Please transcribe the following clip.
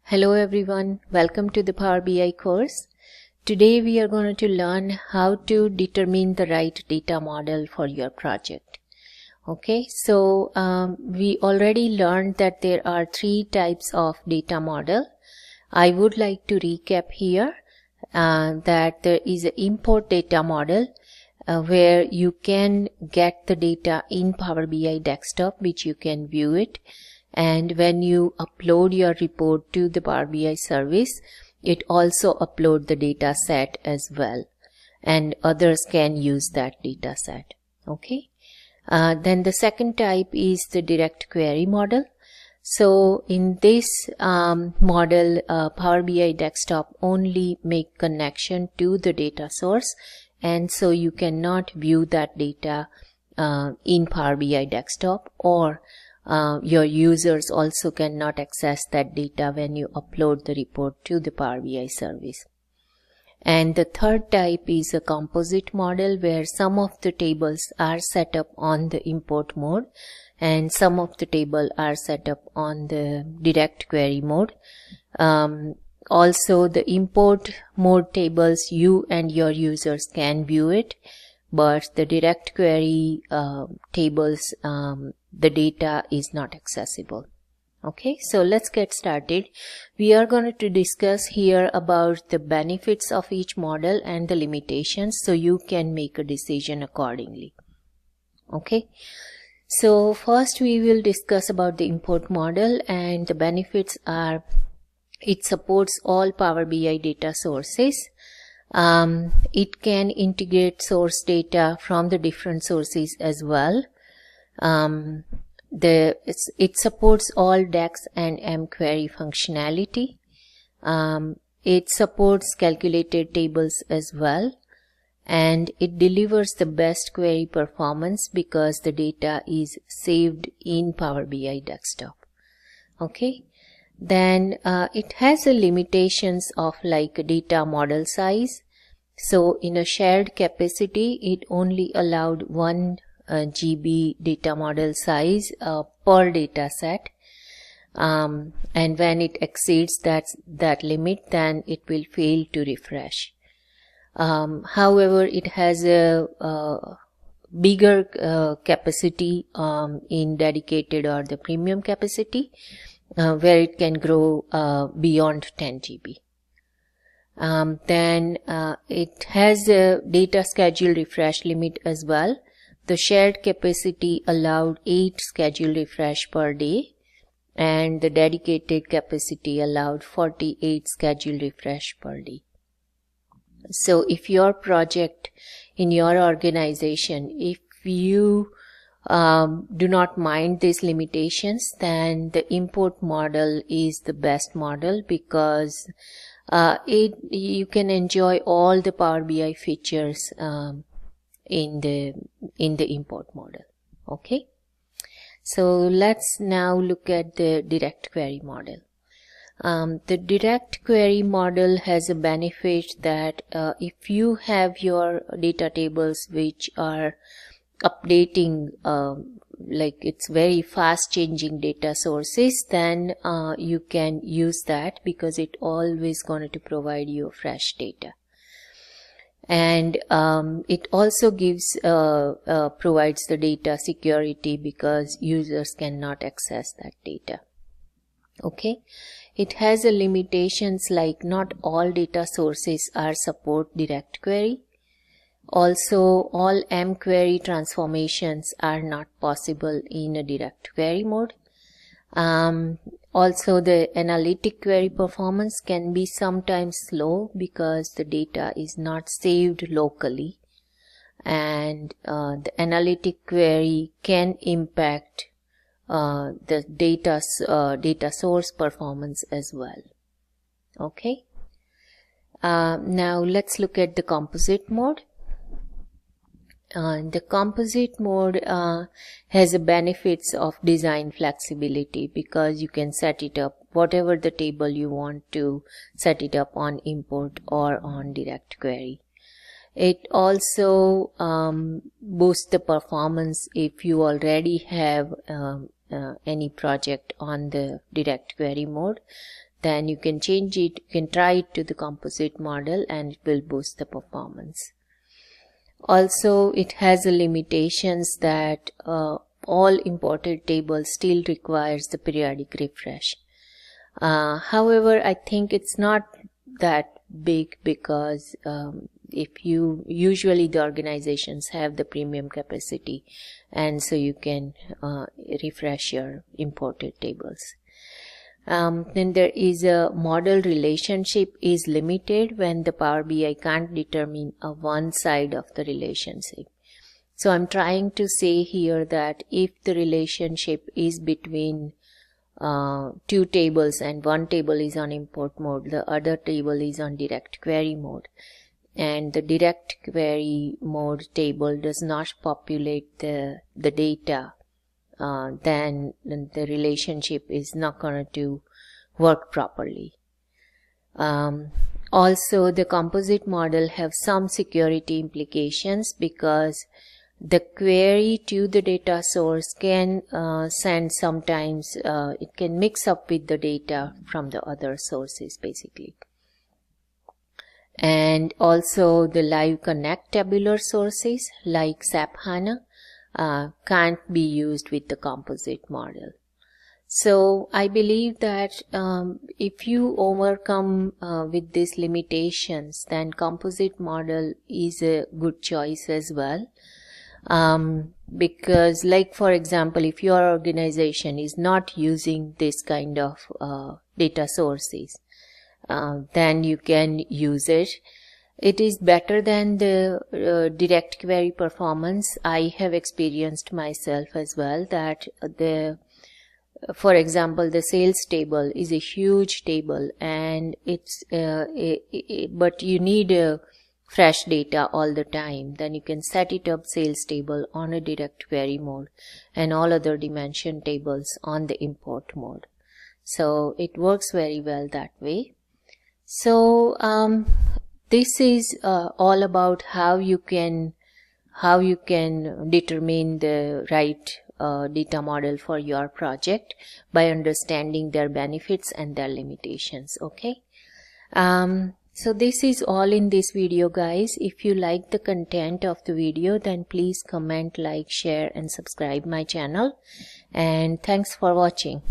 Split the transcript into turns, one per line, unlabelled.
Hello everyone, welcome to the Power BI course. Today we are going to learn how to determine the right data model for your project. Okay, so we already learned that there are three types of data model. I would like to recap here that there is an import data model where you can get the data in Power BI desktop, which you can view it. And when you upload your report to the Power BI service, it also upload the data set as well, and others can use that data set. Okay. Then the second type is the direct query model. So in this model, Power BI desktop only make connection to the data source, and so you cannot view that data in Power BI desktop, or your users also cannot access that data when you upload the report to the Power BI service. And the third type is a composite model, where some of the tables are set up on the import mode and some of the table are set up on the direct query mode. Also the import mode tables, you and your users can view it, but the direct query tables, the data is not accessible. Okay, so let's get started. We are going to discuss here about the benefits of each model and the limitations, so you can make a decision accordingly. Okay, so first we will discuss about the import model, and the benefits are it supports all Power BI data sources. It can integrate source data from the different sources as well. It supports all DAX and mQuery functionality. It supports calculated tables as well, and it delivers the best query performance because the data is saved in Power BI desktop. Okay. Then it has a limitations of like data model size. So in a shared capacity, it only allowed 1 GB data model size per data set, and when it exceeds that limit, then it will fail to refresh. However, it has a bigger capacity in dedicated or the premium capacity, where it can grow beyond 10 GB. Then it has a data schedule refresh limit as well. The shared capacity allowed 8 schedule refresh per day, and the dedicated capacity allowed 48 schedule refresh per day. So if your project in your organization, if you do not mind these limitations, then the import model is the best model, because you can enjoy all the Power BI features in the import model. Okay, so let's now look at the direct query model. The direct query model has a benefit that if you have your data tables which are updating, like it's very fast changing data sources, then you can use that because it always going to provide you fresh data. And it also gives provides the data security because users cannot access that data. Okay, it has a limitations like not all data sources are support direct query. Also, all mQuery transformations are not possible in a direct query mode. Also, the analytic query performance can be sometimes slow because the data is not saved locally, and the analytic query can impact the data source performance as well. Okay. Now let's look at the composite mode. The composite mode has the benefits of design flexibility because you can set it up whatever the table you want to set it up on import or on direct query. It also boosts the performance if you already have any project on the direct query mode. then you can change it, you can try it to the composite model, and it will boost the performance. Also, it has a limitations that all imported tables still requires the periodic refresh. However, I think it's not that big, because if you usually the organizations have the premium capacity, and so you can refresh your imported tables. Then there is a model relationship is limited when the Power BI can't determine one side of the relationship. So I'm trying to say here that if the relationship is between two tables and one table is on import mode, the other table is on direct query mode, and the direct query mode table does not populate the data, then the relationship is not going to work properly. Also, the composite model have some security implications, because the query to the data source can send sometimes, it can mix up with the data from the other sources basically. And also the live connect tabular sources like SAP HANA can't be used with the composite model. So I believe that if you overcome with these limitations, then composite model is a good choice as well. Because, like for example, if your organization is not using this kind of data sources, then you can use it. It is better than the direct query performance. I have experienced myself as well that for example, the sales table is a huge table, and it's but you need fresh data all the time. Then you can set it up sales table on a direct query mode and all other dimension tables on the import mode. So it works very well that way. So this is all about how you can determine the right data model for your project by understanding their benefits and their limitations. Okay. So this is all in this video, guys. If you like the content of the video, then please comment, like, share and subscribe my channel. And thanks for watching.